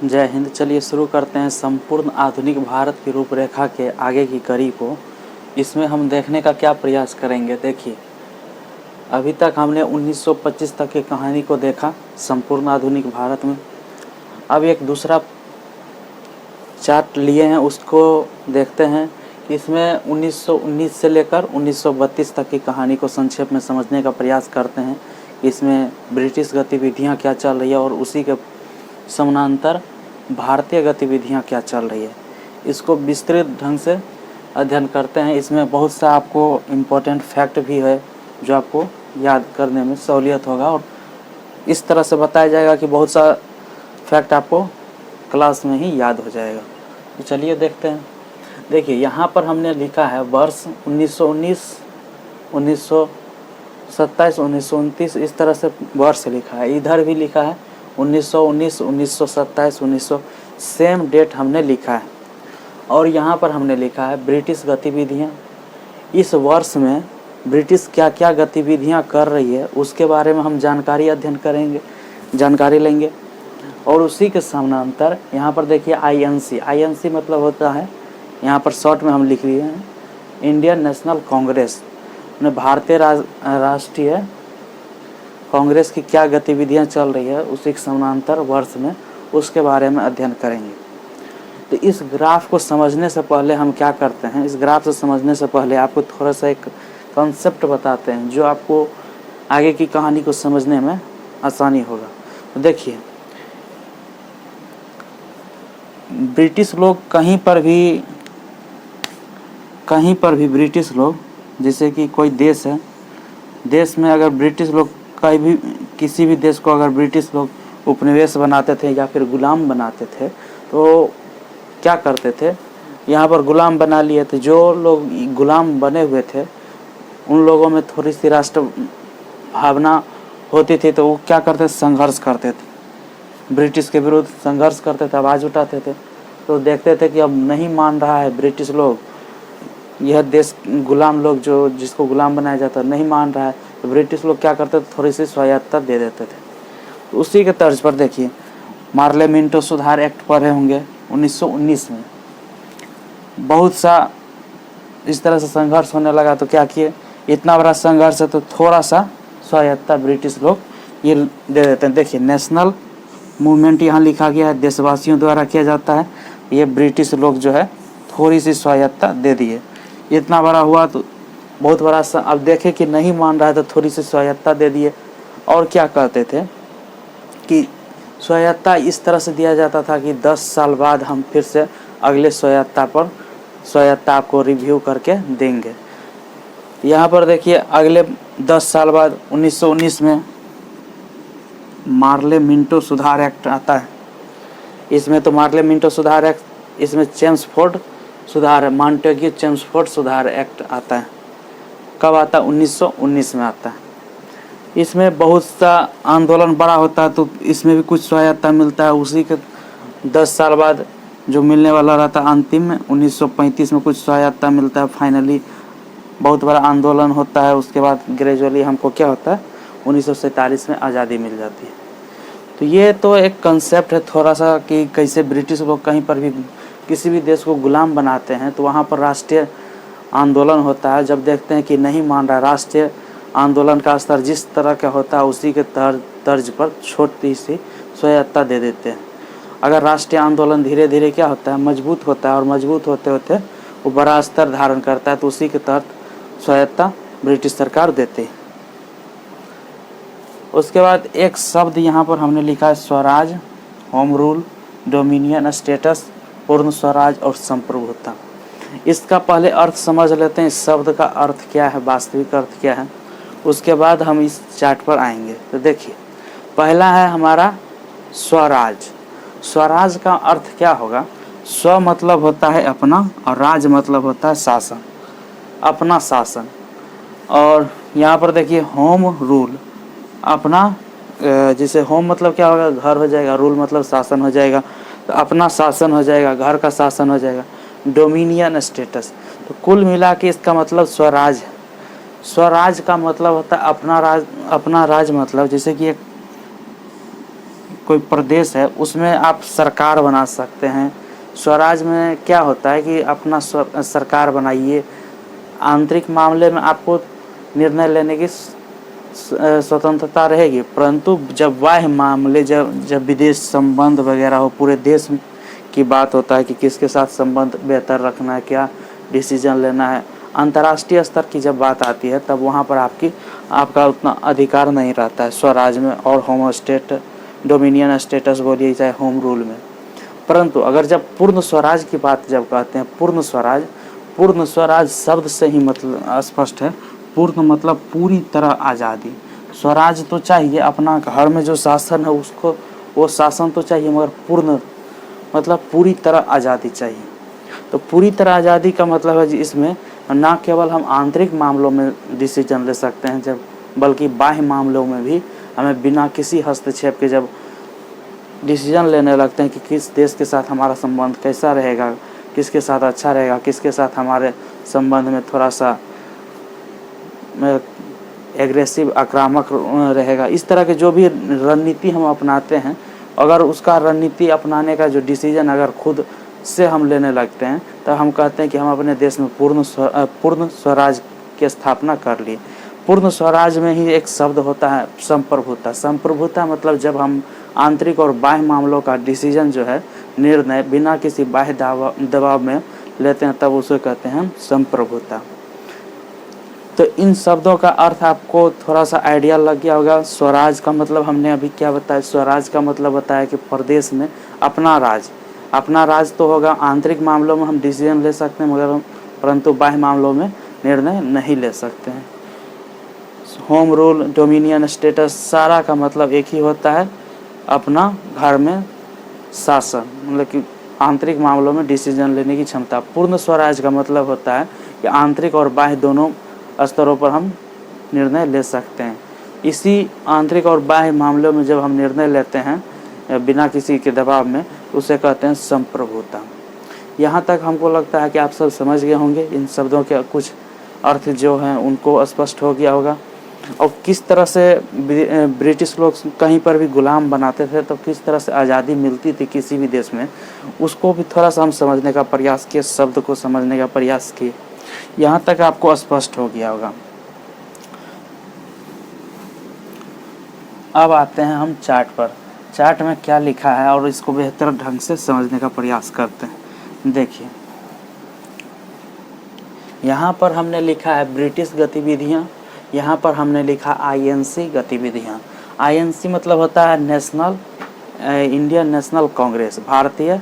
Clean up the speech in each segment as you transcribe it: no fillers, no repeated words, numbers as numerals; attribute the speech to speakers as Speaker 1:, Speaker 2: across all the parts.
Speaker 1: जय हिंद। चलिए शुरू करते हैं संपूर्ण आधुनिक भारत की रूपरेखा के आगे की कड़ी को। इसमें हम देखने का क्या प्रयास करेंगे। देखिए, अभी तक हमने 1925 तक की कहानी को देखा संपूर्ण आधुनिक भारत में। अब एक दूसरा चार्ट लिए हैं, उसको देखते हैं कि इसमें 1919 से लेकर 1932 तक की कहानी को संक्षेप में समझने का प्रयास करते हैं। इसमें ब्रिटिश गतिविधियां क्या चल रही है और उसी के समानांतर भारतीय गतिविधियां क्या चल रही है, इसको विस्तृत ढंग से अध्ययन करते हैं। इसमें बहुत सा आपको इम्पोर्टेंट फैक्ट भी है जो आपको याद करने में सहूलियत होगा, और इस तरह से बताया जाएगा कि बहुत सा फैक्ट आपको क्लास में ही याद हो जाएगा। तो चलिए देखते हैं। देखिए, यहाँ पर हमने लिखा है वर्ष 1919, 1927, 1929, इस तरह से वर्ष लिखा है। इधर भी लिखा है 1919, 1927, 1900, सेम डेट हमने लिखा है। और यहाँ पर हमने लिखा है ब्रिटिश गतिविधियाँ। इस वर्ष में ब्रिटिश क्या क्या गतिविधियाँ कर रही है उसके बारे में हम जानकारी अध्ययन करेंगे, जानकारी लेंगे। और उसी के समानांतर यहाँ पर देखिए INC मतलब होता है, यहाँ पर शॉर्ट में हम लिख लिए हैं इंडियन नेशनल कांग्रेस। भारतीय राष्ट्रीय कांग्रेस की क्या गतिविधियां चल रही है उसी के समानांतर वर्ष में, उसके बारे में अध्ययन करेंगे। तो इस ग्राफ को समझने से पहले हम क्या करते हैं, इस ग्राफ से समझने से पहले आपको थोड़ा सा एक कॉन्सेप्ट बताते हैं जो आपको आगे की कहानी को समझने में आसानी होगा। तो देखिए, ब्रिटिश लोग कहीं पर भी ब्रिटिश लोग, जैसे कि कोई देश है, देश में अगर ब्रिटिश लोग किसी भी देश को अगर ब्रिटिश लोग उपनिवेश बनाते थे या फिर गुलाम बनाते थे तो क्या करते थे, यहाँ पर गुलाम बना लिए थे। जो लोग गुलाम बने हुए थे उन लोगों में थोड़ी सी राष्ट्र भावना होती थी, तो वो क्या करते थे, संघर्ष करते थे, ब्रिटिश के विरुद्ध संघर्ष करते थे, आवाज़ उठाते थे। तो देखते थे कि अब नहीं मान रहा है ब्रिटिश लोग, यह देश गुलाम लोग जो जिसको गुलाम बनाया जाता नहीं मान रहा है, तो ब्रिटिश लोग क्या करते थे, थोड़ी सी स्वायत्तता दे देते थे। तो उसी के तर्ज पर देखिए, मार्ले मिंटो सुधार एक्ट पढ़े होंगे 1919 में। बहुत सा इस तरह से संघर्ष होने लगा, तो क्या किए, इतना बड़ा संघर्ष है तो थोड़ा सा स्वायत्तता ब्रिटिश लोग ये दे देते हैं। देखिए, नेशनल मूवमेंट यहाँ लिखा गया है, देशवासियों द्वारा किया जाता है। ये ब्रिटिश लोग जो है थोड़ी सी स्वायत्तता दे दिए। इतना बड़ा हुआ तो बहुत बड़ा सा, अब देखे कि नहीं मान रहा है तो थोड़ी सी स्वायत्तता दे दिए। और क्या कहते थे कि स्वायत्तता इस तरह से दिया जाता था कि 10 साल बाद हम फिर से अगले स्वायत्तता आपको रिव्यू करके देंगे। यहाँ पर देखिए, अगले 10 साल बाद 1919 में मार्ले मिंटो सुधार एक्ट आता है। इसमें तो मार्ले मिंटो सुधार एक्ट, इसमें चेम्सफोर्ड सुधार, मॉन्टेग्यू चेम्सफोर्ड सुधार एक्ट आता है। कब आता है, 1919 में आता है। इसमें बहुत सा आंदोलन बड़ा होता है, तो इसमें भी कुछ स्वायत्तता मिलता है। उसी के 10 साल बाद जो मिलने वाला रहता है अंतिम में 1935 में कुछ स्वायत्तता मिलता है। फाइनली बहुत बड़ा आंदोलन होता है, उसके बाद ग्रेजुअली हमको क्या होता है, 1947 में आज़ादी मिल जाती है। तो ये तो एक कंसेप्ट है थोड़ा सा कि कैसे ब्रिटिश लोग कहीं पर भी किसी भी देश को गुलाम बनाते हैं तो वहाँ पर राष्ट्रीय आंदोलन होता है। जब देखते हैं कि नहीं मान रहा, राष्ट्रीय आंदोलन का स्तर जिस तरह का होता है उसी के तर्ज पर छोटी सी स्वायत्तता दे देते हैं। अगर राष्ट्रीय आंदोलन धीरे धीरे क्या होता है, मजबूत होता है, और मजबूत होते होते वो बड़ा स्तर धारण करता है, तो उसी के तहत स्वायत्तता ब्रिटिश सरकार देती है। उसके बाद एक शब्द यहाँ पर हमने लिखा है Swaraj, home rule, dominion status, पूर्ण स्वराज और संप्रभुता। इसका पहले अर्थ समझ लेते हैं, इस शब्द का अर्थ क्या है, वास्तविक अर्थ क्या है, उसके बाद हम इस चार्ट पर आएंगे। तो देखिए, पहला है हमारा स्वराज। स्वराज का अर्थ क्या होगा, स्व मतलब होता है अपना और राज मतलब होता है शासन, अपना शासन। और यहाँ पर देखिए होम रूल, अपना, जैसे होम मतलब क्या होगा, घर हो जाएगा, रूल मतलब शासन हो जाएगा, तो अपना शासन हो जाएगा, घर का शासन हो जाएगा। डोमिनियन स्टेटस, तो कुल मिला के इसका मतलब स्वराज है। स्वराज का मतलब होता है अपना राज मतलब जैसे कि एक कोई प्रदेश है उसमें आप सरकार बना सकते हैं। स्वराज में क्या होता है कि अपना सरकार बनाइए, आंतरिक मामले में आपको निर्णय लेने की स्वतंत्रता रहेगी, परंतु जब बाह्य मामले, जब विदेश संबंध वगैरह हो, पूरे देश की बात होता है कि किसके साथ संबंध बेहतर रखना है, क्या डिसीजन लेना है, अंतर्राष्ट्रीय स्तर की जब बात आती है तब वहाँ पर आपका उतना अधिकार नहीं रहता है स्वराज में और होम स्टेट डोमिनियन स्टेटस बोलिए चाहे होम रूल में। परंतु अगर जब पूर्ण स्वराज की बात जब कहते हैं, पूर्ण स्वराज शब्द से ही मतलब स्पष्ट है। पूर्ण मतलब पूरी तरह आज़ादी। स्वराज तो चाहिए, अपना घर में जो शासन है उसको, वो शासन तो चाहिए, मगर पूर्ण मतलब पूरी तरह आज़ादी चाहिए। तो पूरी तरह आज़ादी का मतलब है इसमें ना केवल हम आंतरिक मामलों में डिसीजन ले सकते हैं, जब बल्कि बाह्य मामलों में भी हमें बिना किसी हस्तक्षेप के जब डिसीजन लेने लगते हैं कि किस देश के साथ हमारा संबंध कैसा रहेगा, किसके साथ अच्छा रहेगा, किसके साथ हमारे संबंध में थोड़ा सा एग्रेसिव आक्रामक रहेगा, इस तरह के जो भी रणनीति हम अपनाते हैं, अगर उसका रणनीति अपनाने का जो डिसीजन अगर खुद से हम लेने लगते हैं तब हम कहते हैं कि हम अपने देश में पूर्ण स्वराज की स्थापना कर ली। पूर्ण स्वराज में ही एक शब्द होता है संप्रभुता। संप्रभुता मतलब जब हम आंतरिक और बाह्य मामलों का डिसीजन जो है, निर्णय बिना किसी बाह्य दबाव में लेते हैं, तब उसे कहते हैं संप्रभुता। तो इन शब्दों का अर्थ आपको थोड़ा सा आइडिया लग गया होगा। स्वराज का मतलब हमने अभी क्या बताया, स्वराज का मतलब बताया कि प्रदेश में अपना राज तो होगा। आंतरिक मामलों में हम डिसीजन ले सकते हैं, मगर परंतु बाह्य मामलों में निर्णय नहीं ले सकते हैं। होम रूल, डोमिनियन स्टेटस, सारा का मतलब एक ही होता है, अपना घर में शासन, मतलब कि आंतरिक मामलों में डिसीजन लेने की क्षमता। पूर्ण स्वराज का मतलब होता है कि आंतरिक और बाह्य दोनों स्तरों पर हम निर्णय ले सकते हैं। इसी आंतरिक और बाह्य मामलों में जब हम निर्णय लेते हैं बिना किसी के दबाव में, उसे कहते हैं संप्रभुता। यहाँ तक हमको लगता है कि आप सब समझ गए होंगे। इन शब्दों के कुछ अर्थ जो हैं उनको स्पष्ट हो गया होगा। और किस तरह से ब्रिटिश लोग कहीं पर भी गुलाम बनाते थे तो किस तरह से आज़ादी मिलती थी किसी भी देश में, उसको भी थोड़ा सा हम समझने का प्रयास किए, शब्द को समझने का प्रयास किए। यहाँ तक आपको स्पष्ट हो गया होगा। अब आते हैं हम चार्ट पर। चार्ट में क्या लिखा है और इसको बेहतर ढंग से समझने का प्रयास करते हैं। देखिए, यहाँ पर हमने लिखा है ब्रिटिश गतिविधियाँ, यहाँ पर हमने लिखा आईएनसी गतिविधियाँ। आईएनसी मतलब होता है नेशनल इंडियन नेशनल कांग्रेस, भारतीय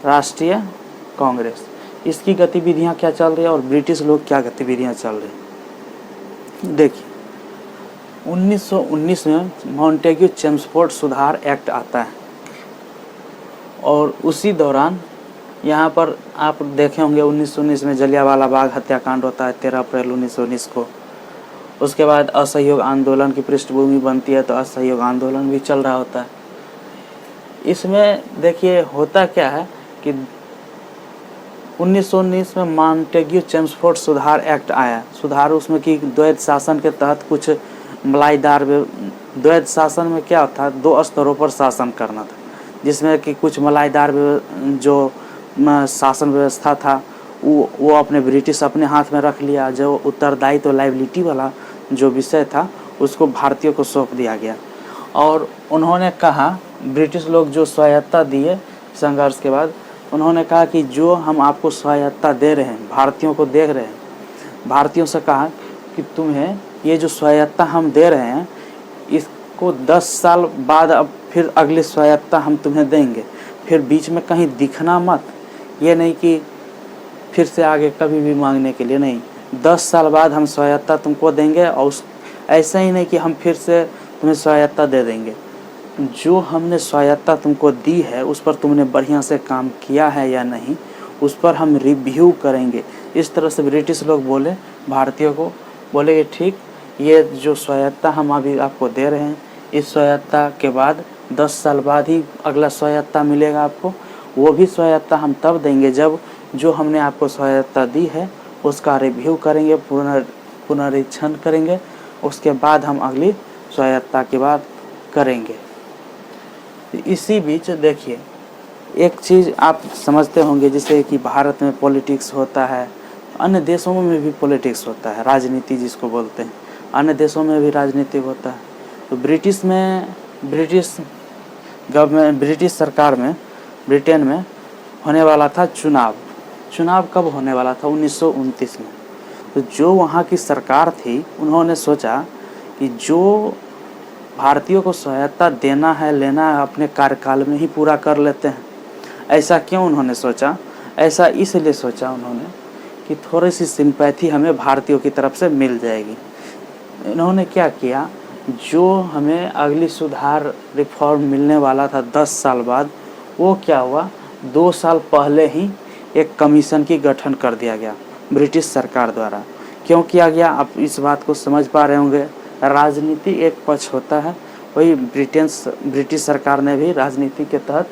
Speaker 1: राष्ट्रीय कांग्रेस। इसकी गतिविधियाँ क्या चल रही है और ब्रिटिश लोग क्या गतिविधियाँ चल रही हैं। देखिए, 1919 में मॉन्टेग्यू चेम्सफोर्ड सुधार एक्ट आता है और उसी दौरान यहाँ पर आप देखे होंगे 1919 में जलियांवाला बाग हत्याकांड होता है 13 अप्रैल 1919 को। उसके बाद असहयोग आंदोलन की पृष्ठभूमि बनती है, तो असहयोग आंदोलन भी चल रहा होता है। इसमें देखिए होता क्या है कि 1919 में मॉन्टेग्यू चेम्सफोर्ड सुधार एक्ट आया। सुधार उसमें कि द्वैध शासन के तहत कुछ मलाईदार, द्वैध शासन में क्या था, 2 स्तरों पर शासन करना था, जिसमें कि कुछ मलाईदार जो शासन व्यवस्था था वो अपने ब्रिटिश अपने हाथ में रख लिया। जो उत्तरदायित्व लायबिलिटी वाला जो विषय था उसको भारतीयों को सौंप दिया गया। और उन्होंने कहा, ब्रिटिश लोग जो स्वायत्ता दिए संघर्ष के बाद, उन्होंने कहा कि जो हम आपको स्वायत्ता दे रहे हैं, भारतीयों को दे रहे हैं, भारतीयों से कहा कि तुम्हें ये जो स्वायत्ता हम दे रहे हैं इसको 10 साल बाद अब फिर अगली स्वायत्ता हम तुम्हें देंगे, फिर बीच में कहीं दिखना मत। ये नहीं कि फिर से आगे कभी भी मांगने के लिए नहीं, 10 साल बाद हम स्वायत्ता तुमको देंगे। और ऐसा ही नहीं कि हम फिर से तुम्हें स्वायत्ता दे देंगे, जो हमने स्वायत्ता तुमको दी है उस पर तुमने बढ़िया से काम किया है या नहीं, उस पर हम रिव्यू करेंगे। इस तरह से ब्रिटिश लोग बोले भारतीयों को, बोले कि ठीक, ये जो स्वायत्ता हम अभी आपको दे रहे हैं, इस स्वायत्ता के बाद 10 साल बाद ही अगला स्वायत्ता मिलेगा आपको। वो भी स्वायत्ता हम तब देंगे जब जो हमने आपको स्वायत्ता दी है उसका रिव्यू करेंगे, पुनरीक्षण करेंगे, उसके बाद हम अगली स्वायत्ता की बात करेंगे। तो इसी बीच देखिए एक चीज़ आप समझते होंगे, जैसे कि भारत में पॉलिटिक्स होता है, अन्य देशों में भी पॉलिटिक्स होता है, राजनीति जिसको बोलते हैं, अन्य देशों में भी राजनीति होता है। तो ब्रिटिश गवर्नमेंट, ब्रिटिश सरकार में, ब्रिटेन में होने वाला था चुनाव कब होने वाला था? 1929 में। तो जो वहाँ की सरकार थी उन्होंने सोचा कि जो भारतीयों को सहायता देना है, लेना है, अपने कार्यकाल में ही पूरा कर लेते हैं। ऐसा क्यों उन्होंने सोचा? ऐसा इसलिए सोचा उन्होंने कि थोड़ी सी सिंपैथी हमें भारतीयों की तरफ से मिल जाएगी। इन्होंने क्या किया, जो हमें अगली सुधार रिफॉर्म मिलने वाला था 10 साल बाद, वो क्या हुआ, 2 साल पहले ही एक कमीशन की गठन कर दिया गया ब्रिटिश सरकार द्वारा। क्यों किया गया? आप इस बात को समझ पा रहे होंगे। राजनीति एक पक्ष होता है, वही ब्रिटिश सरकार ने भी राजनीति के तहत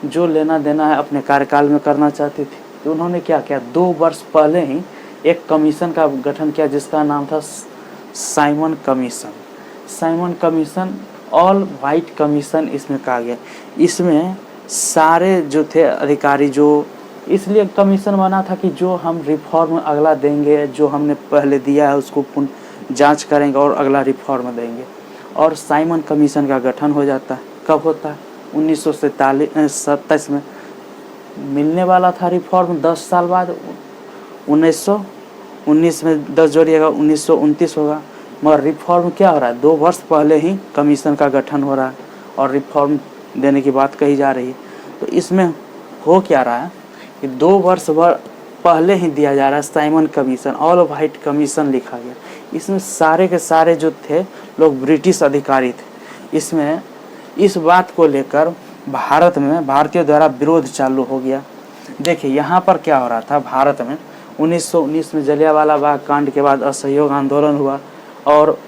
Speaker 1: जो लेना देना है अपने कार्यकाल में करना चाहती थी। तो उन्होंने क्या किया, 2 वर्ष पहले ही एक कमीशन का गठन किया जिसका नाम था Simon commission, all white commission इसमें कहा गया। इसमें सारे जो थे अधिकारी, जो इसलिए कमीशन बना था कि जो हम रिफॉर्म अगला देंगे, जो हमने पहले दिया है उसको पुनः जांच करेंगे और अगला रिफॉर्म देंगे। और साइमन कमीशन का गठन हो जाता है। कब होता है? 1927 में मिलने वाला था रिफॉर्म 10 साल बाद। 1919 में 10 जोड़िएगा 1929 होगा। मगर रिफॉर्म क्या हो रहा है? 2 वर्ष पहले ही कमीशन का गठन हो रहा है और रिफॉर्म देने की बात कही जा रही है। तो इसमें हो क्या रहा है कि 2 वर्ष पहले ही दिया जा रहा है Simon commission, all white commission लिखा गया। इसमें सारे के सारे जो थे लोग ब्रिटिश अधिकारी थे। इसमें इस बात को लेकर भारत में भारतीयों द्वारा विरोध चालू हो गया। देखिए यहाँ पर क्या हो रहा था, भारत में 1919 में जलियांवाला बाग कांड के बाद असहयोग आंदोलन हुआ और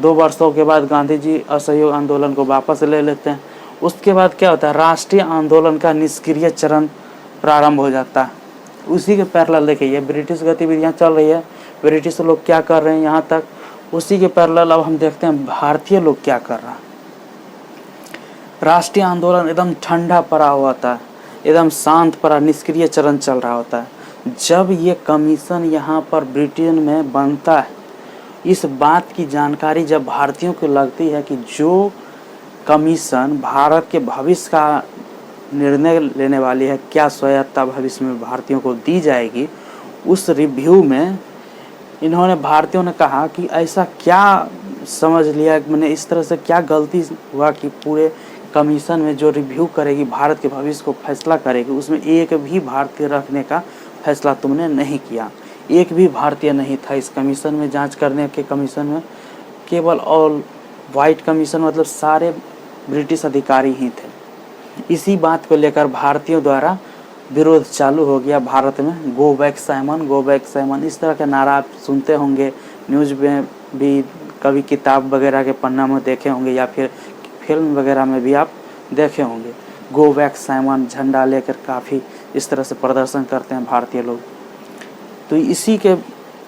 Speaker 1: 2 वर्षों के बाद गांधी जी असहयोग आंदोलन को वापस ले लेते हैं। उसके बाद क्या होता है, राष्ट्रीय आंदोलन का निष्क्रिय चरण प्रारंभ हो जाता है। उसी के पैरेलल देखिए ये ब्रिटिश गतिविधियां चल रही है, ब्रिटिश लोग क्या कर रहे हैं यहाँ तक, उसी के पैरेलल अब हम देखते हैं भारतीय लोग क्या कर रहा है। राष्ट्रीय आंदोलन एकदम ठंडा पड़ा हुआ था, एकदम शांत पड़ा, निष्क्रिय चरण चल रहा होता है। जब ये कमीशन यहाँ पर ब्रिटेन में बनता है, इस बात की जानकारी जब भारतीयों को लगती है कि जो कमीशन भारत के भविष्य का निर्णय लेने वाली है, क्या स्वायत्ता भविष्य में भारतीयों को दी जाएगी, उस रिव्यू में इन्होंने भारतीयों ने कहा कि ऐसा क्या समझ लिया, मैंने इस तरह से क्या गलती हुआ कि पूरे कमीशन में जो रिव्यू करेगी, भारत के भविष्य को फैसला करेगी, उसमें एक भी भारतीय रखने का फैसला तुमने नहीं किया। एक भी भारतीय नहीं था इस कमीशन में, जांच करने के कमीशन में। केवल ऑल वाइट कमीशन, मतलब सारे ब्रिटिश अधिकारी ही थे। इसी बात को लेकर भारतीयों द्वारा विरोध चालू हो गया भारत में। गो बैक साइमन, इस तरह के नारा आप सुनते होंगे, न्यूज़ में भी, कभी किताब वगैरह के पन्ना में देखे होंगे या फिर फिल्म वगैरह में भी आप देखे होंगे। गो बैक साइमन झंडा लेकर काफ़ी इस तरह से प्रदर्शन करते हैं भारतीय लोग। तो इसी के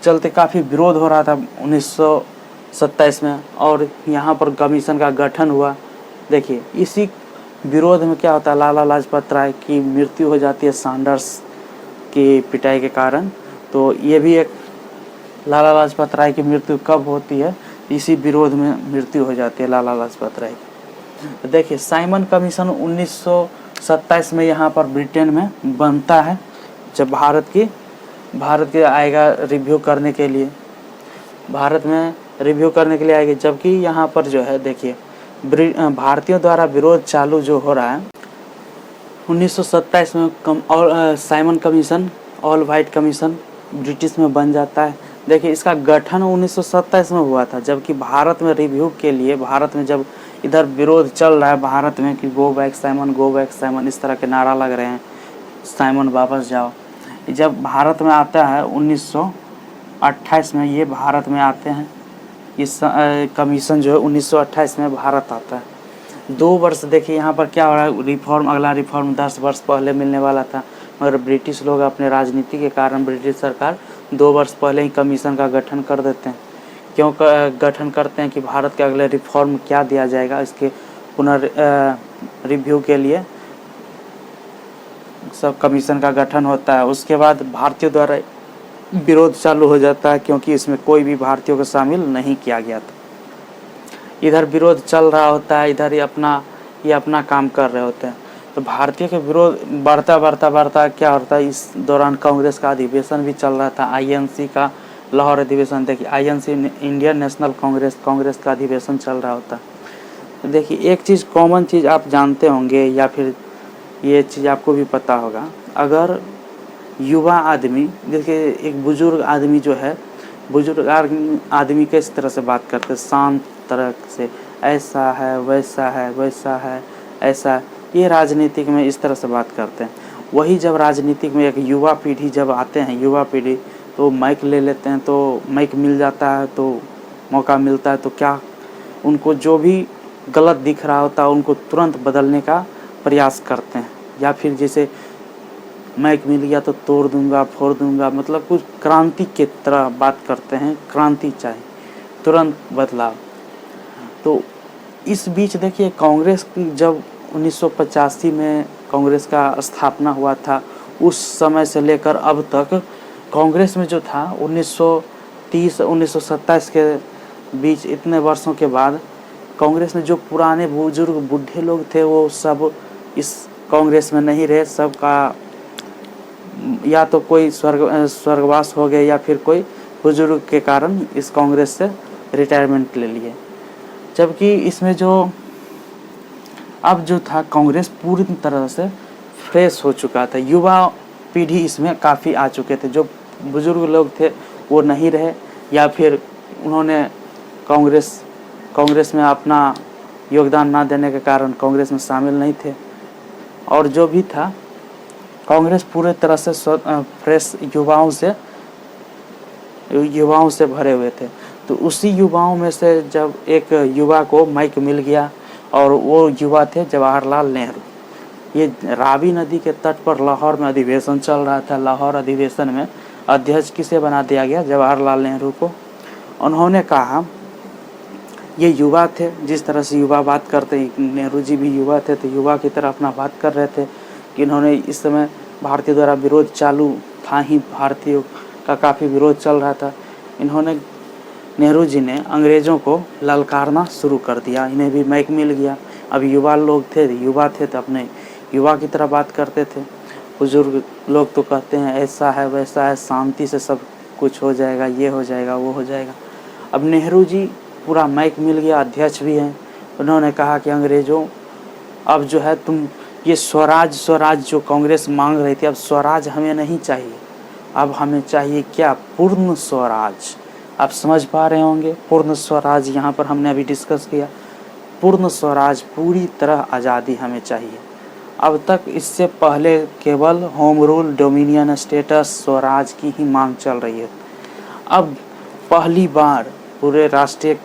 Speaker 1: चलते काफ़ी विरोध हो रहा था 1927 में और यहाँ पर कमीशन का गठन हुआ। देखिए इसी विरोध में क्या होता है, लाला लाजपत राय की मृत्यु हो जाती है सैंडर्स की पिटाई के कारण। तो ये भी एक, लाला लाजपत राय की मृत्यु कब होती है, इसी विरोध में मृत्यु हो जाती है लाला लाजपत राय की। तो देखिए साइमन कमीशन 1927 में यहाँ पर ब्रिटेन में बनता है। जब भारत के आएगा रिव्यू करने के लिए, भारत में रिव्यू करने के लिए आएगी। जबकि यहाँ पर जो है देखिए भारतीयों द्वारा विरोध चालू जो हो रहा है 1927 में Simon commission, all white commission British में बन जाता है। देखिए इसका गठन 1927 में हुआ था, जबकि भारत में रिव्यू के लिए, भारत में जब इधर विरोध चल रहा है भारत में कि गो बैक साइमन, इस तरह के नारा लग रहे हैं, साइमन वापस जाओ। जब भारत में आता है 1928 में, ये भारत में आते हैं, इस कमीशन जो है 1928 में भारत आता है। 2 वर्ष देखिए यहाँ पर क्या हो रहा है, रिफॉर्म, अगला रिफॉर्म 10 वर्ष पहले मिलने वाला था, मगर ब्रिटिश लोग अपने राजनीति के कारण, ब्रिटिश सरकार 2 वर्ष पहले ही कमीशन का गठन कर देते हैं। क्यों गठन करते हैं कि भारत के अगले रिफॉर्म क्या दिया जाएगा, इसके रिव्यू के लिए सब कमीशन का गठन होता है। उसके बाद भारतीयों द्वारा विरोध चालू हो जाता है, क्योंकि इसमें कोई भी भारतीयों को शामिल नहीं किया गया था। इधर विरोध चल रहा होता है, इधर ये अपना काम कर रहे होते हैं। तो भारतीय के विरोध बढ़ता क्या होता है, इस दौरान कांग्रेस का अधिवेशन भी चल रहा था। आईएनसी का लाहौर अधिवेशन, देखिए आईएनसी इंडियन नेशनल कांग्रेस का अधिवेशन चल रहा होता है। तो देखिए एक चीज़, कॉमन चीज़ आप जानते होंगे, या फिर ये चीज़ आपको भी पता होगा, अगर युवा आदमी, देखिए एक बुजुर्ग आदमी जो है, बुजुर्ग आदमी किस तरह से बात करते हैं, शांत तरह से, ऐसा है वैसा है वैसा है ऐसा, ये राजनीतिक में इस तरह से बात करते हैं। वही जब राजनीतिक में एक युवा पीढ़ी जब आते हैं, युवा पीढ़ी, तो माइक ले लेते हैं, तो माइक मिल जाता है, तो मौका मिलता है, तो क्या उनको जो भी गलत दिख रहा होता है उनको तुरंत बदलने का प्रयास करते हैं। या फिर जैसे माइक मिल गया तो तोड़ दूंगा फोड़ दूंगा, मतलब कुछ क्रांति की तरह बात करते हैं, क्रांति चाहिए, तुरंत बदलाव। तो इस बीच देखिए कांग्रेस की जब 1985 में कांग्रेस का स्थापना हुआ था, उस समय से लेकर अब तक कांग्रेस में जो था 1930 1927 के बीच, इतने वर्षों के बाद कांग्रेस में जो पुराने बुजुर्ग बूढ़े लोग थे वो सब इस कांग्रेस में नहीं रहे। सब का या तो कोई स्वर्गवास हो गए, या फिर कोई बुजुर्ग के कारण इस कांग्रेस से रिटायरमेंट ले लिए। जबकि इसमें जो अब जो था, कांग्रेस पूरी तरह से फ्रेश हो चुका था, युवा पीढ़ी इसमें काफ़ी आ चुके थे। जो बुजुर्ग लोग थे वो नहीं रहे, या फिर उन्होंने कांग्रेस में अपना योगदान ना देने के कारण कांग्रेस में शामिल नहीं थे। और जो भी था, कांग्रेस पूरे तरह से फ्रेश युवाओं से भरे हुए थे। तो उसी युवाओं में से जब एक युवा को माइक मिल गया, और वो युवा थे जवाहरलाल नेहरू। ये रावी नदी के तट पर लाहौर में अधिवेशन चल रहा था। लाहौर अधिवेशन में अध्यक्ष किसे बना दिया गया, जवाहरलाल नेहरू को। उन्होंने कहा, ये युवा थे, जिस तरह से युवा बात करते हैं, नेहरू जी भी युवा थे, तो युवा की तरह अपना बात कर रहे थे कि इन्होंने इस समय भारतीय द्वारा विरोध चालू था ही, भारतीयों का काफ़ी विरोध चल रहा था। नेहरू जी ने अंग्रेज़ों को ललकारना शुरू कर दिया, इन्हें भी माइक मिल गया। अब युवा थे तो अपने युवा की तरह बात करते थे। बुजुर्ग लोग तो कहते हैं ऐसा है वैसा है, शांति से सब कुछ हो जाएगा, ये हो जाएगा वो हो जाएगा। अब नेहरू जी पूरा माइक मिल गया, अध्यक्ष भी हैं। उन्होंने कहा कि अंग्रेज़ों, अब जो है तुम ये स्वराज जो कांग्रेस मांग रही थी, अब स्वराज हमें नहीं चाहिए, अब हमें चाहिए क्या, पूर्ण स्वराज। आप समझ पा रहे होंगे, पूर्ण स्वराज यहाँ पर हमने अभी डिस्कस किया। पूर्ण स्वराज, पूरी तरह आज़ादी हमें चाहिए। अब तक इससे पहले केवल home rule, dominion status, Swaraj की ही मांग चल रही है। अब पहली बार पूरे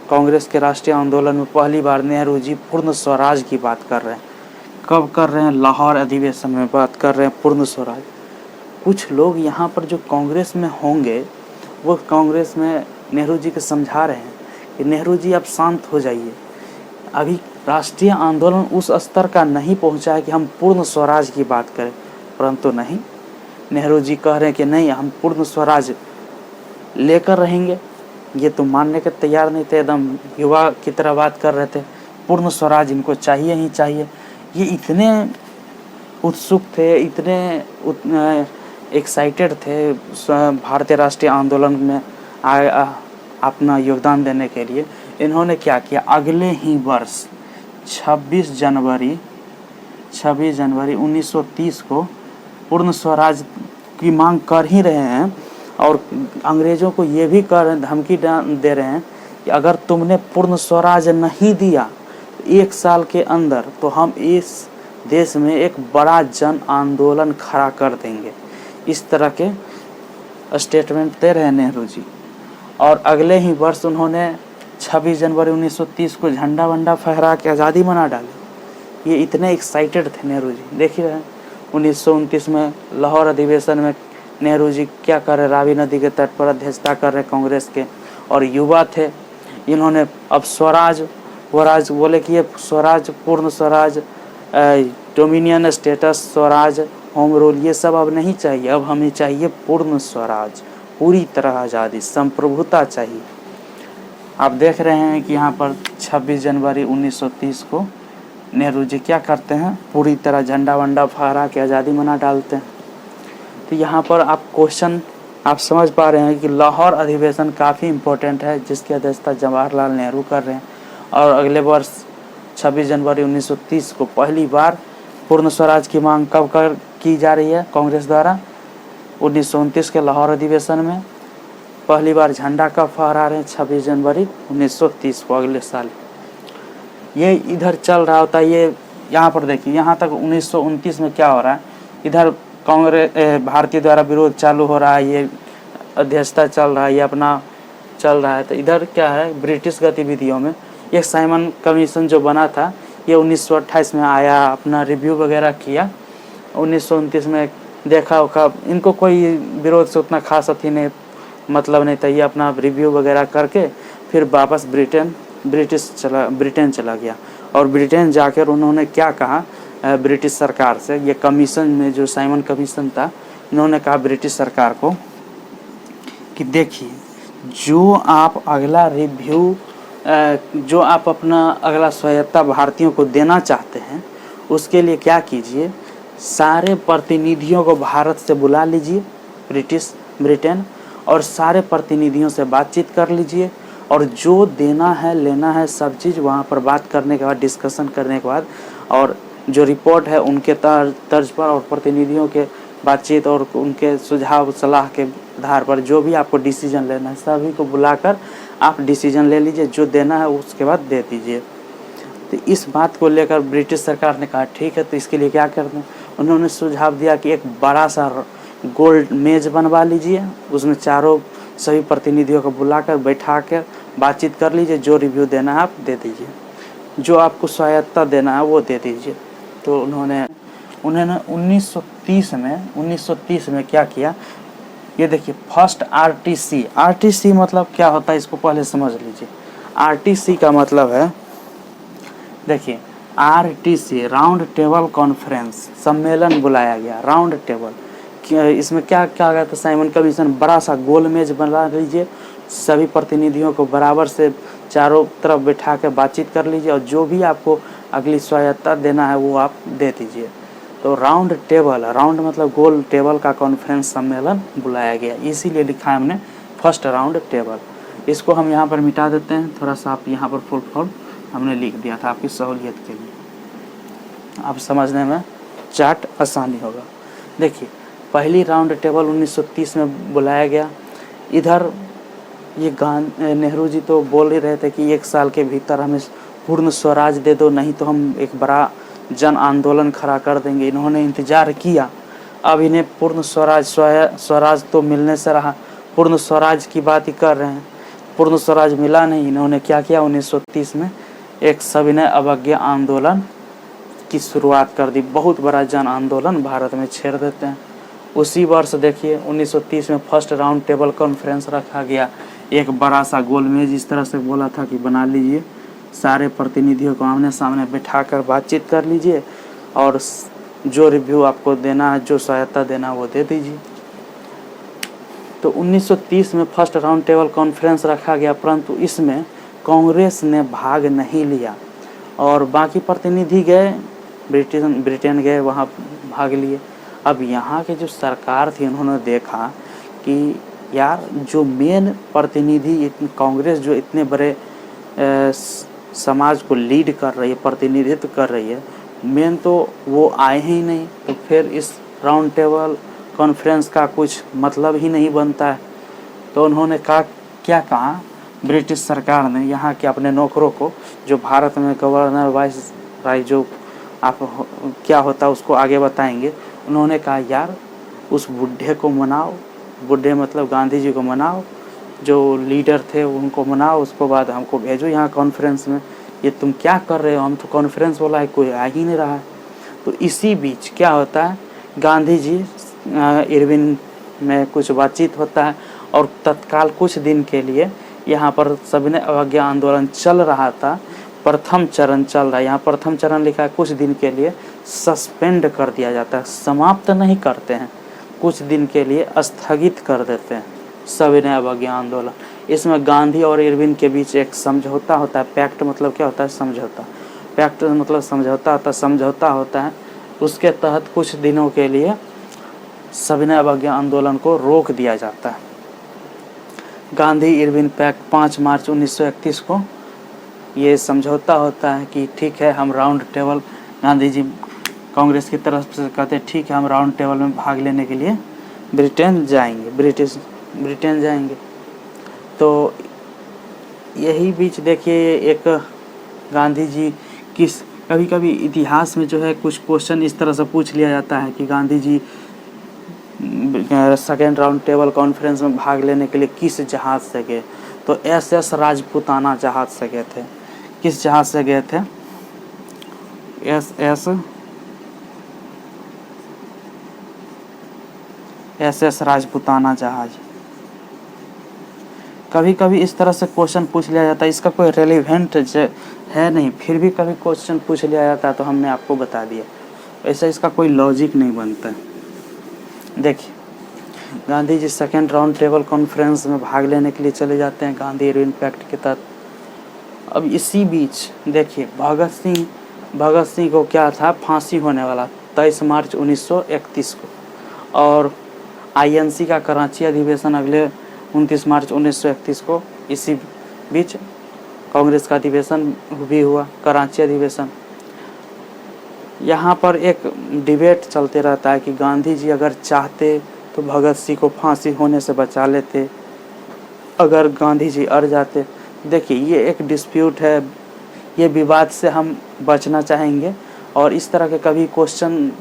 Speaker 1: कांग्रेस के राष्ट्रीय आंदोलन में पहली बार नेहरू जी पूर्ण स्वराज की बात कर रहे हैं। कब कर रहे हैं, लाहौर अधिवेशन में बात कर रहे हैं पूर्ण स्वराज। कुछ लोग यहाँ पर जो कांग्रेस में होंगे, वो कांग्रेस में नेहरू जी को समझा रहे हैं कि नेहरू जी आप शांत हो जाइए, अभी राष्ट्रीय आंदोलन उस स्तर का नहीं पहुँचा है कि हम पूर्ण स्वराज की बात करें। परंतु नहीं, नेहरू जी कह रहे हैं कि नहीं, हम पूर्ण स्वराज लेकर रहेंगे। ये तो मानने के तैयार नहीं थे, एकदम युवा की तरह बात कर रहे थे। पूर्ण स्वराज इनको चाहिए ही चाहिए। ये इतने उत्सुक थे, इतने एक्साइटेड थे भारतीय राष्ट्रीय आंदोलन में अपना योगदान देने के लिए। इन्होंने क्या किया, अगले ही वर्ष 26 जनवरी 1930 को पूर्ण स्वराज की मांग कर ही रहे हैं, और अंग्रेज़ों को ये भी धमकी दे रहे हैं कि अगर तुमने पूर्ण स्वराज नहीं दिया 1 साल के अंदर, तो हम इस देश में एक बड़ा जन आंदोलन खड़ा कर देंगे। इस तरह के स्टेटमेंट दे रहे हैं नेहरू जी। और अगले ही वर्ष उन्होंने 26 जनवरी 1930 को झंडा वंडा फहरा के आज़ादी मना डाली। ये इतने एक्साइटेड थे नेहरू जी। देखिए 1929 में लाहौर अधिवेशन में नेहरू जी क्या कर रहे, रावी नदी के तट पर अध्यक्षता कर रहे कांग्रेस के, और युवा थे। इन्होंने अब स्वराज बोले कि ये स्वराज, पूर्ण Swaraj dominion status, Swaraj, home rule, ये सब अब नहीं चाहिए। अब हमें चाहिए पूर्ण स्वराज, पूरी तरह आज़ादी, संप्रभुता चाहिए। आप देख रहे हैं कि यहाँ पर 26 जनवरी 1930 को नेहरू जी क्या करते हैं, पूरी तरह झंडा वंडा फहरा के आज़ादी मना डालते हैं। तो यहाँ पर आप क्वेश्चन आप समझ पा रहे हैं कि लाहौर अधिवेशन काफ़ी इम्पोर्टेंट है, जिसकी अध्यक्षता जवाहरलाल नेहरू कर रहे हैं। और अगले वर्ष 26 जनवरी 1930 को पहली बार पूर्ण स्वराज की मांग कब की जा रही है कांग्रेस द्वारा? 1929 के लाहौर अधिवेशन में पहली बार झंडा कब फहरा रहे हैं? 26 जनवरी 1930 को, अगले साल। ये इधर चल रहा होता है, ये यहाँ पर देखिए, यहाँ तक 1929 में क्या हो रहा है, इधर कांग्रेस भारतीय द्वारा विरोध चालू हो रहा है, ये अध्यक्षता चल रहा है, ये अपना चल रहा है। तो इधर क्या है, ब्रिटिश गतिविधियों में ये साइमन कमीशन जो बना था, ये 1928 में आया, अपना रिव्यू वगैरह किया। 1929 में देखा होगा इनको कोई विरोध से उतना खास अथी नहीं, मतलब नहीं था, ये अपना रिव्यू वगैरह करके फिर वापस ब्रिटेन चला गया। और ब्रिटेन जाकर उन्होंने क्या कहा ब्रिटिश सरकार से, ये कमीशन में जो साइमन कमीशन था, इन्होंने कहा ब्रिटिश सरकार को कि देखिए, जो आप अगला रिव्यू, जो आप अपना अगला स्वायत्तता भारतीयों को देना चाहते हैं, उसके लिए क्या कीजिए, सारे प्रतिनिधियों को भारत से बुला लीजिए, ब्रिटेन, और सारे प्रतिनिधियों से बातचीत कर लीजिए, और जो देना है लेना है सब चीज़ वहाँ पर बात करने के बाद, डिस्कशन करने के बाद, और जो रिपोर्ट है उनके तर्ज पर और प्रतिनिधियों के बातचीत और उनके सुझाव सलाह के आधार पर जो भी आपको डिसीजन लेना है, सभी को बुलाकर आप डिसीजन ले लीजिए, जो देना है उसके बाद दे दीजिए। तो इस बात को लेकर ब्रिटिश सरकार ने कहा ठीक है, तो इसके लिए क्या करते हैं, उन्होंने सुझाव दिया कि एक बड़ा सा गोल्ड मेज बनवा लीजिए, उसमें चारों सभी प्रतिनिधियों को बुलाकर बैठा कर बातचीत कर लीजिए, जो रिव्यू देना है आप दे दीजिए, जो आपको स्वायत्तता देना है वो दे दीजिए। तो उन्होंने 1930 में क्या किया, ये देखिए, फर्स्ट आरटीसी मतलब क्या होता है, इसको पहले समझ लीजिए। आरटीसी का मतलब है, देखिए, आरटीसी राउंड टेबल कॉन्फ्रेंस, सम्मेलन बुलाया गया, राउंड टेबल। इसमें क्या क्या गया था, साइमन कमीशन बड़ा सा गोल मेज बना लीजिए, सभी प्रतिनिधियों को बराबर से चारों तरफ बैठा कर बातचीत कर लीजिए, और जो भी आपको अगली स्वायत्तता देना है वो आप दे दीजिए। तो राउंड टेबल, राउंड मतलब गोल टेबल का कॉन्फ्रेंस सम्मेलन बुलाया गया, इसीलिए लिखा है हमने फर्स्ट राउंड टेबल। इसको हम यहाँ पर मिटा देते हैं, थोड़ा सा आप यहाँ पर फुल फॉर्म हमने लिख दिया था आपकी सहूलियत के लिए, आप समझने में चार्ट आसानी होगा। देखिए, पहली राउंड टेबल 1930 में बुलाया गया। इधर ये नेहरू जी तो बोल ही रहे थे कि 1 साल के भीतर हमें पूर्ण स्वराज दे दो, नहीं तो हम एक बड़ा जन आंदोलन खड़ा कर देंगे। इन्होंने इंतज़ार किया, अब इन्हें पूर्ण स्वराज तो मिलने से रहा, पूर्ण स्वराज की बात ही कर रहे हैं, पूर्ण स्वराज मिला नहीं। इन्होंने क्या किया, 1930 में एक सविनय अवज्ञा आंदोलन की शुरुआत कर दी, बहुत बड़ा जन आंदोलन भारत में छेड़ देते हैं। उसी वर्ष देखिए 1930 में फर्स्ट राउंड टेबल कॉन्फ्रेंस रखा गया, एक बड़ा सा गोल मेज इस तरह से बोला था कि बना लीजिए, सारे प्रतिनिधियों को आमने सामने बैठाकर बातचीत कर लीजिए, और जो रिव्यू आपको देना है, जो सहायता देना है वो दे दीजिए। तो 1930 में फर्स्ट राउंड टेबल कॉन्फ्रेंस रखा गया, परंतु इसमें कांग्रेस ने भाग नहीं लिया, और बाकी प्रतिनिधि गए, ब्रिटेन गए, वहाँ भाग लिए। अब यहाँ के जो सरकार थी, उन्होंने देखा कि यार जो मेन प्रतिनिधि कांग्रेस जो इतने बड़े समाज को लीड कर रही है, प्रतिनिधित्व कर रही है, मेन तो वो आए ही नहीं, तो फिर इस राउंड टेबल कॉन्फ्रेंस का कुछ मतलब ही नहीं बनता है। तो उन्होंने क्या कहा, ब्रिटिश सरकार ने यहाँ के अपने नौकरों को, जो भारत में गवर्नर वाइसराय जो आप क्या होता है उसको आगे बताएंगे, उन्होंने कहा यार उस बुढ़े को मनाओ, बुढ़े मतलब गांधी जी को मनाओ, जो लीडर थे उनको मनाओ, उसको बाद हमको भेजो यहाँ कॉन्फ्रेंस में। ये तुम क्या कर रहे हो, हम तो कॉन्फ्रेंस बोला है, कोई आ ही नहीं रहा है। तो इसी बीच क्या होता है, गांधी जी इरविन में कुछ बातचीत होता है, और तत्काल कुछ दिन के लिए यहाँ पर सविनय अवज्ञा आंदोलन चल रहा था, प्रथम चरण चल रहा है, यहाँ प्रथम चरण लिखा है, कुछ दिन के लिए सस्पेंड कर दिया जाता है, समाप्त नहीं करते हैं, कुछ दिन के लिए स्थगित कर देते हैं सविनय अवज्ञा आंदोलन। इसमें गांधी और इरविन के बीच एक समझौता होता है। पैक्ट मतलब क्या होता है? समझौता। पैक्ट मतलब समझौता होता है। उसके तहत कुछ दिनों के लिए सविनय अवज्ञा आंदोलन को रोक दिया जाता है। गांधी इरविन पैक्ट 5 मार्च 1931 को ये समझौता होता है कि ठीक है, हम राउंड टेबल, गांधी जी कांग्रेस की तरफ से कहते हैं ठीक है, हम राउंड टेबल में भाग लेने के लिए ब्रिटेन जाएंगे। तो यही बीच देखिए, एक गांधी जी किस, कभी कभी इतिहास में जो है कुछ क्वेश्चन इस तरह से पूछ लिया जाता है कि Gandhi ji second round table conference में भाग लेने के लिए किस जहाज़ से गए? तो SS राजपूताना जहाज़ से गए थे। किस जहाज़ से गए थे? SS राजपूताना जहाज। कभी कभी इस तरह से क्वेश्चन पूछ लिया जाता है, इसका कोई रेलिवेंट है नहीं, फिर भी कभी क्वेश्चन पूछ लिया जाता है तो हमने आपको बता दिया। ऐसा इसका कोई लॉजिक नहीं बनता है। देखिए, Gandhi ji second round table conference में भाग लेने के लिए चले जाते हैं गांधी इरविन पैक्ट के तहत। अब इसी बीच देखिए, भगत सिंह को क्या था? फांसी होने वाला 23 मार्च 1931 को, और INC का कराची अधिवेशन अगले 29 मार्च 1931 को। इसी बीच कांग्रेस का अधिवेशन भी हुआ, कराची अधिवेशन। यहाँ पर एक डिबेट चलते रहता है कि गांधी जी अगर चाहते तो भगत सिंह को फांसी होने से बचा लेते, अगर गांधी जी अड़ जाते। देखिए, ये एक डिस्प्यूट है, ये विवाद से हम बचना चाहेंगे। और इस तरह के कभी क्वेश्चन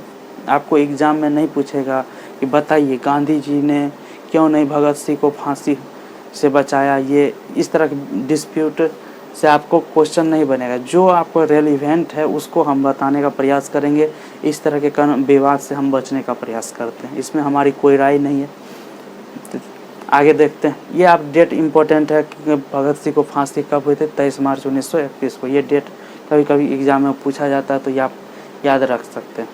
Speaker 1: आपको एग्ज़ाम में नहीं पूछेगा कि बताइए गांधी जी ने क्यों नहीं भगत सिंह को फांसी से बचाया। ये इस तरह के डिस्प्यूट से आपको क्वेश्चन नहीं बनेगा। जो आपको रेलिवेंट है उसको हम बताने का प्रयास करेंगे। इस तरह के विवाद से हम बचने का प्रयास करते हैं, इसमें हमारी कोई राय नहीं है। तो आगे देखते हैं। ये आप डेट इम्पोर्टेंट है कि भगत सिंह को फांसी कब हुई थी? 23 मार्च 1931 को। ये डेट कभी कभी एग्जाम में पूछा जाता है तो ये आप याद रख सकते हैं।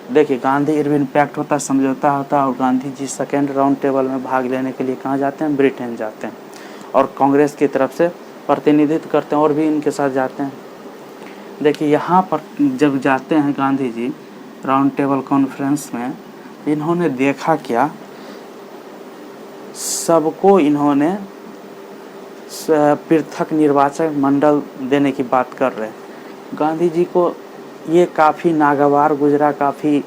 Speaker 1: देखिए, गांधी इरविन पैक्ट होता है, समझौता होता है, और Gandhi ji second round table में भाग लेने के लिए कहाँ जाते हैं? ब्रिटेन जाते हैं, और कांग्रेस की तरफ से प्रतिनिधित्व करते हैं, और भी इनके साथ जाते हैं। देखिए, यहाँ पर जब जाते हैं Gandhi ji round table conference में, इन्होंने देखा क्या? सबको इन्होंने पृथक निर्वाचक मंडल देने की बात कर रहे हैं। गांधी जी को ये काफ़ी नागवार गुजरा, काफ़ी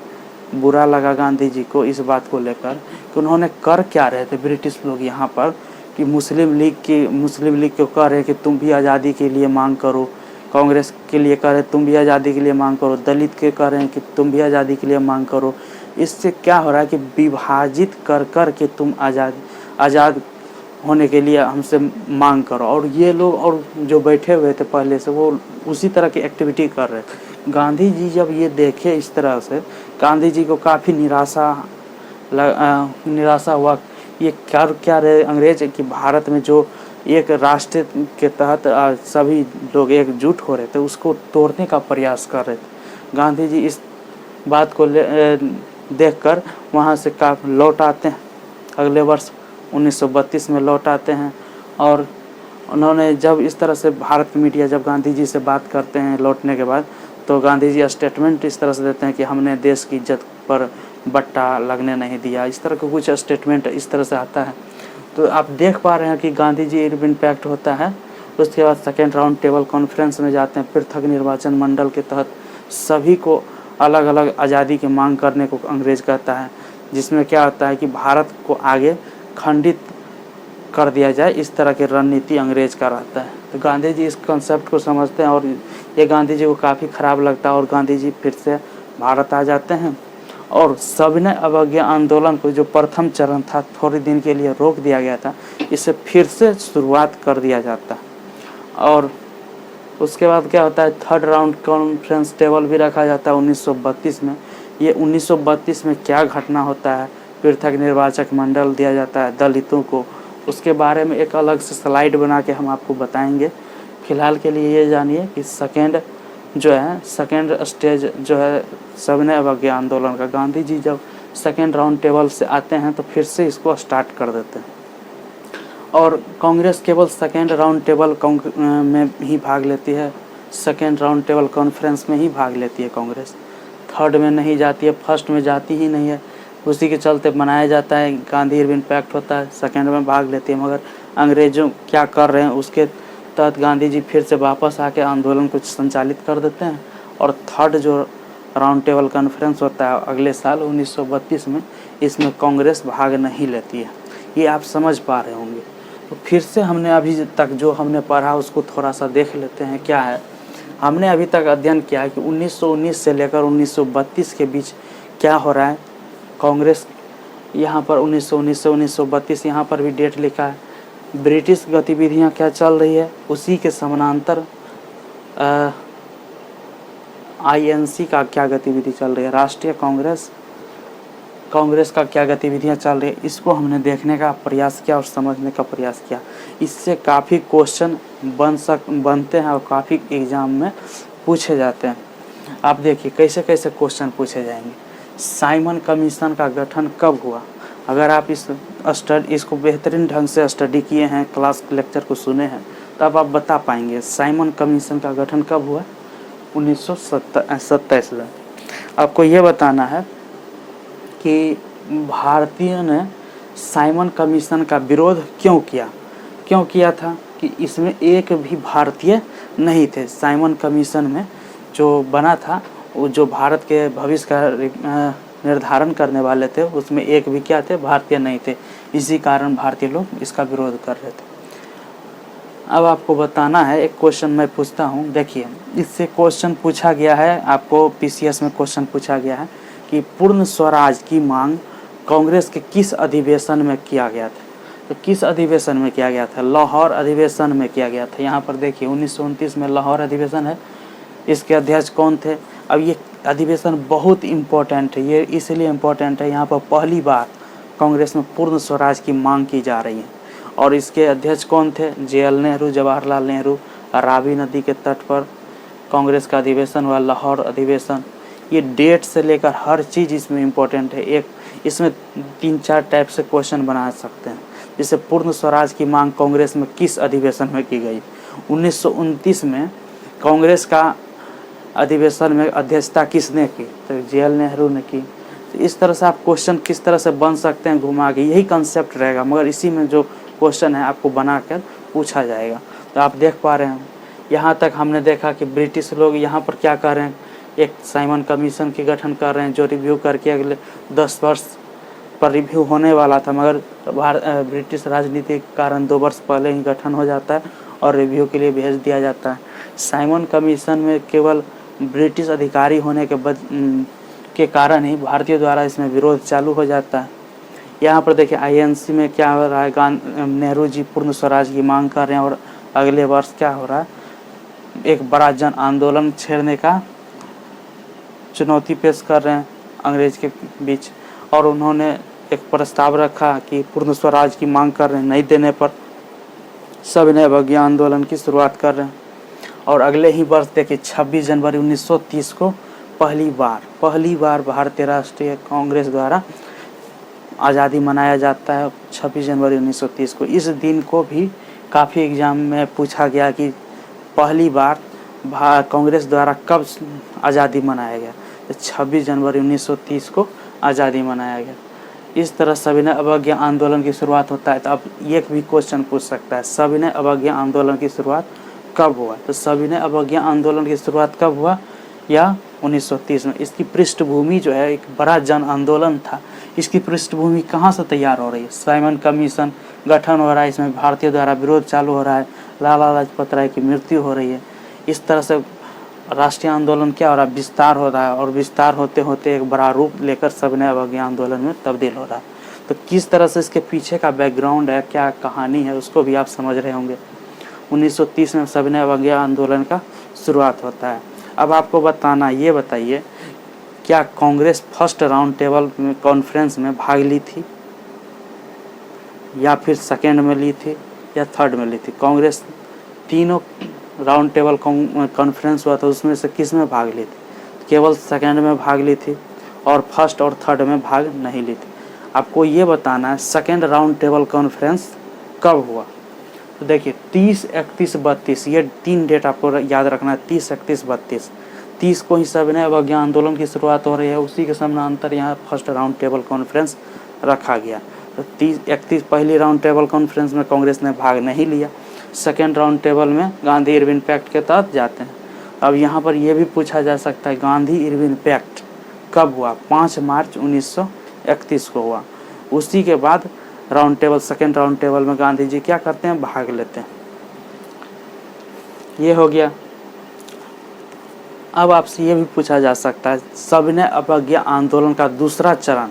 Speaker 1: बुरा लगा गांधी जी को इस बात को लेकर कि उन्होंने कर क्या रहे थे ब्रिटिश लोग यहाँ पर, कि मुस्लिम लीग को कह रहे कि तुम भी आज़ादी के लिए मांग करो, कांग्रेस के लिए कह रहे तुम भी आज़ादी के लिए मांग करो, दलित के कह रहे हैं कि तुम भी आज़ादी के लिए मांग करो। इससे क्या हो रहा है कि विभाजित कर कर के तुम आज़ाद होने के लिए हमसे मांग करो। और ये लोग और जो बैठे हुए थे पहले से, वो उसी तरह की एक्टिविटी कर रहे थे। गांधी जी जब ये देखे इस तरह से, गांधी जी को काफ़ी निराशा हुआ। ये क्या रहे अंग्रेज कि भारत में जो एक राष्ट्र के तहत सभी लोग एकजुट हो रहे थे, उसको तोड़ने का प्रयास कर रहे थे। गांधी जी इस बात को देखकर वहाँ से लौट आते हैं। अगले वर्ष 1932 में लौट आते हैं, और उन्होंने जब इस तरह से भारत मीडिया जब गांधी जी से बात करते हैं लौटने के बाद, तो गांधी जी स्टेटमेंट इस तरह से देते हैं कि हमने देश की इज्जत पर बट्टा लगने नहीं दिया। इस तरह का कुछ स्टेटमेंट इस तरह से आता है। तो आप देख पा रहे हैं कि गांधी जी इरविन पैक्ट होता है, उसके बाद सेकेंड राउंड टेबल कॉन्फ्रेंस में जाते हैं। पृथक निर्वाचन मंडल के तहत सभी को अलग अलग आज़ादी की मांग करने को अंग्रेज कहता है, जिसमें क्या होता है कि भारत को आगे खंडित कर दिया जाए, इस तरह की रणनीति अंग्रेज का रहता है। तो गांधी जी इस कॉन्सेप्ट को समझते हैं, और ये गांधी जी को काफ़ी ख़राब लगता है, और गांधी जी फिर से भारत आ जाते हैं। और सविनय अवज्ञा आंदोलन को जो प्रथम चरण था, थोड़े दिन के लिए रोक दिया गया था, इसे फिर से शुरुआत कर दिया जाता है। और उसके बाद क्या होता है, थर्ड राउंड कॉन्फ्रेंस टेबल भी रखा जाता है 1932 में। ये 1932 में क्या घटना होता है, पृथक निर्वाचक मंडल दिया जाता है दलितों को, उसके बारे में एक अलग से स्लाइड बना के हम आपको बताएंगे। फ़िलहाल के लिए ये जानिए कि सेकेंड स्टेज जो है सविनय अवज्ञा आंदोलन का, गांधी जी जब सेकेंड राउंड टेबल से आते हैं तो फिर से इसको स्टार्ट कर देते हैं। और कांग्रेस केवल सेकेंड राउंड टेबल में ही भाग लेती है, सेकेंड राउंड टेबल कॉन्फ्रेंस में ही भाग लेती है कांग्रेस, थर्ड में नहीं जाती है, फर्स्ट में जाती ही नहीं है। उसी के चलते मनाया जाता है, गांधी इरविन पैक्ट होता है, सेकेंड में भाग लेती है। मगर अंग्रेज़ों क्या कर रहे हैं उसके तहत गांधी जी फिर से वापस आके आंदोलन को संचालित कर देते हैं। और थर्ड जो राउंड टेबल कॉन्फ्रेंस होता है अगले साल 1932 में, इसमें कांग्रेस भाग नहीं लेती है। ये आप समझ पा रहे होंगे। तो फिर से हमने अभी तक जो हमने पढ़ा उसको थोड़ा सा देख लेते हैं। क्या है, हमने अभी तक अध्ययन किया है कि 1919 से लेकर 1932 के बीच क्या हो रहा है। कांग्रेस यहाँ पर 1919 से 1932 यहाँ पर भी डेट लिखा है। ब्रिटिश गतिविधियाँ क्या चल रही है, उसी के समानांतर INC का क्या गतिविधि चल रही है, राष्ट्रीय कांग्रेस का क्या गतिविधियां चल रही है, इसको हमने देखने का प्रयास किया और समझने का प्रयास किया। इससे काफ़ी क्वेश्चन बनते हैं और काफ़ी एग्ज़ाम में पूछे जाते हैं। आप देखिए कैसे कैसे क्वेश्चन पूछे जाएंगे। साइमन कमीशन का गठन कब हुआ? अगर आप इसको बेहतरीन ढंग से स्टडी किए हैं, क्लास लेक्चर को सुने हैं, तब आप बता पाएंगे साइमन कमीशन का गठन कब हुआ। 1927 में। आपको ये बताना है कि भारतीयों ने साइमन कमीशन का विरोध क्यों किया था कि इसमें एक भी भारतीय नहीं थे। साइमन कमीशन में जो बना था, वो जो भारत के भविष्य का निर्धारण करने वाले थे, उसमें एक भी क्या थे, भारतीय नहीं थे। इसी कारण भारतीय लोग इसका विरोध कर रहे थे। अब आपको बताना है, एक क्वेश्चन मैं पूछता हूँ। देखिए, इससे क्वेश्चन पूछा गया है, आपको PCS में क्वेश्चन पूछा गया है कि पूर्ण स्वराज की मांग कांग्रेस के किस अधिवेशन में किया गया था। तो किस अधिवेशन में किया गया था? लाहौर अधिवेशन में किया गया था। यहाँ पर देखिए 1929 में लाहौर अधिवेशन है। इसके अध्यक्ष कौन थे? अब ये अधिवेशन बहुत इम्पोर्टेंट है। ये इसलिए इम्पोर्टेंट है, यहाँ पर पहली बार कांग्रेस में पूर्ण स्वराज की मांग की जा रही है। और इसके अध्यक्ष कौन थे? JL नेहरू, जवाहरलाल नेहरू। रावी नदी के तट पर कांग्रेस का अधिवेशन हुआ, लाहौर अधिवेशन। ये डेट से लेकर हर चीज़ इसमें इम्पोर्टेंट है। एक इसमें 3-4 टाइप से क्वेश्चन बना सकते हैं। जैसे पूर्ण स्वराज की मांग कांग्रेस में किस अधिवेशन में की गई? 1929 में कांग्रेस का अधिवेशन में अध्यक्षता किसने की? तो JL नेहरू ने की। तो इस तरह से आप क्वेश्चन किस तरह से बन सकते हैं घुमा के, यही कंसेप्ट रहेगा। मगर इसी में जो क्वेश्चन है आपको बनाकर पूछा जाएगा। तो आप देख पा रहे हैं, यहाँ तक हमने देखा कि ब्रिटिश लोग यहाँ पर क्या कर रहे हैं, एक साइमन कमीशन की गठन कर रहे हैं, जो रिव्यू करके अगले 10 वर्ष पर रिव्यू होने वाला था। मगर ब्रिटिश राजनीति के कारण 2 वर्ष पहले ही गठन हो जाता है और रिव्यू के लिए भेज दिया जाता है। साइमन कमीशन में केवल ब्रिटिश अधिकारी होने के कारण ही भारतीयों द्वारा इसमें विरोध चालू हो जाता है। यहाँ पर देखिए INC में क्या हो रहा है, नेहरू जी पूर्ण स्वराज की मांग कर रहे हैं और अगले वर्ष क्या हो रहा है, एक बड़ा जन आंदोलन छेड़ने का चुनौती पेश कर रहे हैं अंग्रेज के बीच। और उन्होंने एक प्रस्ताव रखा कि पूर्ण स्वराज की मांग कर रहे हैं, नहीं देने पर सविनय अवज्ञा आंदोलन की शुरुआत कर रहे हैं। और अगले ही वर्ष देखिए 26 जनवरी 1930 को पहली बार भारतीय राष्ट्रीय कांग्रेस द्वारा आज़ादी मनाया जाता है। 26 जनवरी 1930 को। इस दिन को भी काफ़ी एग्जाम में पूछा गया कि पहली बार कांग्रेस द्वारा कब आज़ादी मनाया गया। तो 26 जनवरी 1930 को आज़ादी मनाया गया। इस तरह सविनय अवज्ञा आंदोलन की शुरुआत होता है। तो अब ये भी क्वेश्चन पूछ सकता है, सविनय अवज्ञा आंदोलन की शुरुआत कब हुआ? तो सविनय अवज्ञा आंदोलन की शुरुआत कब हुआ? या 1930 में। इसकी पृष्ठभूमि जो है, एक बड़ा जन आंदोलन था। इसकी पृष्ठभूमि कहाँ से तैयार हो रही है? साइमन कमीशन गठन हो रहा है, इसमें भारतीयों द्वारा विरोध चालू हो रहा है, लाला लाजपत राय की मृत्यु हो रही है। इस तरह से राष्ट्रीय आंदोलन क्या हो रहा है, विस्तार हो रहा है। और विस्तार होते होते एक बड़ा रूप लेकर सविनय अवज्ञा आंदोलन में तब्दील हो रहा है। तो किस तरह से इसके पीछे का बैकग्राउंड है, क्या कहानी है, उसको भी आप समझ रहे होंगे। 1930 में सविनय अवज्ञा आंदोलन का शुरुआत होता है। अब आपको बताना, ये बताइए, क्या Congress first round table conference में भाग ली थी, या फिर सेकेंड में ली थी, या थर्ड में ली थी? कांग्रेस तीनों राउंड टेबल कॉन्फ्रेंस हुआ था उसमें से किस में भाग ली थी? केवल सेकेंड में भाग ली थी और फर्स्ट और थर्ड में भाग नहीं ली थी। आपको ये बताना है सेकेंड राउंड टेबल कॉन्फ्रेंस कब हुआ। तो देखिए 30, 31, 32 ये 3 डेट आपको याद रखना है। 30, 31, 32 30 को ही सविनय अवज्ञा आंदोलन की शुरुआत हो रही है, उसी के समानांतर यहाँ फर्स्ट राउंड टेबल कॉन्फ्रेंस रखा गया। तो 30, 31 पहली राउंड टेबल कॉन्फ्रेंस में कांग्रेस ने भाग नहीं लिया। सेकेंड राउंड टेबल में गांधी इरविन पैक्ट के तहत जाते हैं। अब यहाँ पर यह भी पूछा जा सकता है गांधी इरविन पैक्ट कब हुआ? 5 मार्च 1931 को हुआ। उसी के बाद round table second round table में गांधी जी क्या करते हैं? भाग लेते हैं। ये हो गया। अब आपसे ये भी पूछा जा सकता है सविनय अवज्ञा आंदोलन का दूसरा चरण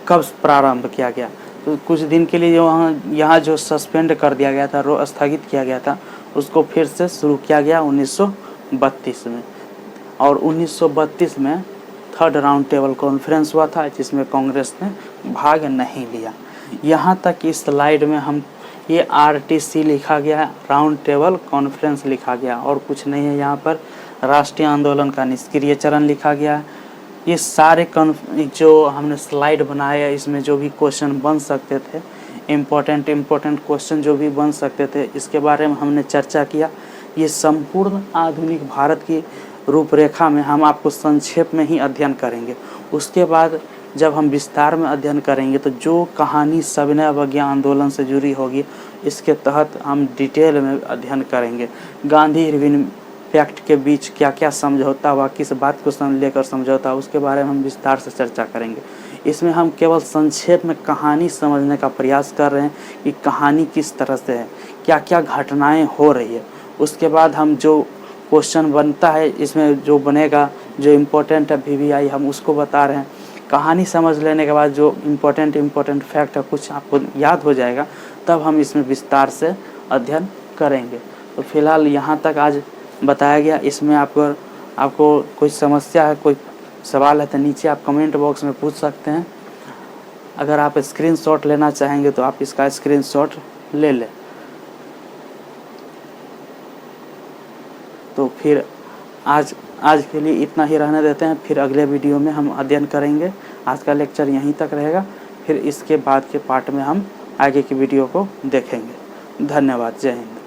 Speaker 1: कब प्रारंभ किया गया? तो कुछ दिन के लिए यहाँ जो सस्पेंड कर दिया गया था, स्थगित किया गया था, उसको फिर से शुरू किया गया 1932 में। और 1932 में थर्ड राउंड टेबल कॉन्फ्रेंस हुआ था जिसमें कांग्रेस ने भाग नहीं लिया। यहाँ तक इस स्लाइड में हम ये RTC लिखा गया है, राउंड टेबल कॉन्फ्रेंस लिखा गया और कुछ नहीं है। यहाँ पर राष्ट्रीय आंदोलन का निष्क्रिय चरण लिखा गया है। ये सारे जो हमने स्लाइड बनाया है इसमें जो भी क्वेश्चन बन सकते थे, इम्पोर्टेंट क्वेश्चन जो भी बन सकते थे, इसके बारे में हमने चर्चा किया। ये संपूर्ण आधुनिक भारत की रूपरेखा में हम आपको संक्षेप में ही अध्ययन करेंगे। उसके बाद जब हम विस्तार में अध्ययन करेंगे तो जो कहानी सविनय अवज्ञा आंदोलन से जुड़ी होगी इसके तहत हम डिटेल में अध्ययन करेंगे। गांधी इरविन पैक्ट के बीच क्या क्या समझौता हुआ, किस बात को लेकर समझौता, उसके बारे में हम विस्तार से चर्चा करेंगे। इसमें हम केवल संक्षेप में कहानी समझने का प्रयास कर रहे हैं कि कहानी किस तरह से है, क्या क्या घटनाएं हो रही है। उसके बाद हम जो क्वेश्चन बनता है इसमें जो बनेगा, जो इम्पोर्टेंट है VVI, हम उसको बता रहे हैं। कहानी समझ लेने के बाद जो इम्पोर्टेंट फैक्ट है कुछ आपको याद हो जाएगा, तब हम इसमें विस्तार से अध्ययन करेंगे। तो फिलहाल यहाँ तक आज बताया गया। इसमें आपको कोई समस्या है, कोई सवाल है तो नीचे आप कमेंट बॉक्स में पूछ सकते हैं। अगर आप स्क्रीनशॉट लेना चाहेंगे तो आप इसका स्क्रीनशॉट ले लें। तो फिर आज के लिए इतना ही रहने देते हैं, फिर अगले वीडियो में हम अध्ययन करेंगे। आज का लेक्चर यहीं तक रहेगा, फिर इसके बाद के पार्ट में हम आगे की वीडियो को देखेंगे। धन्यवाद। जय हिंद।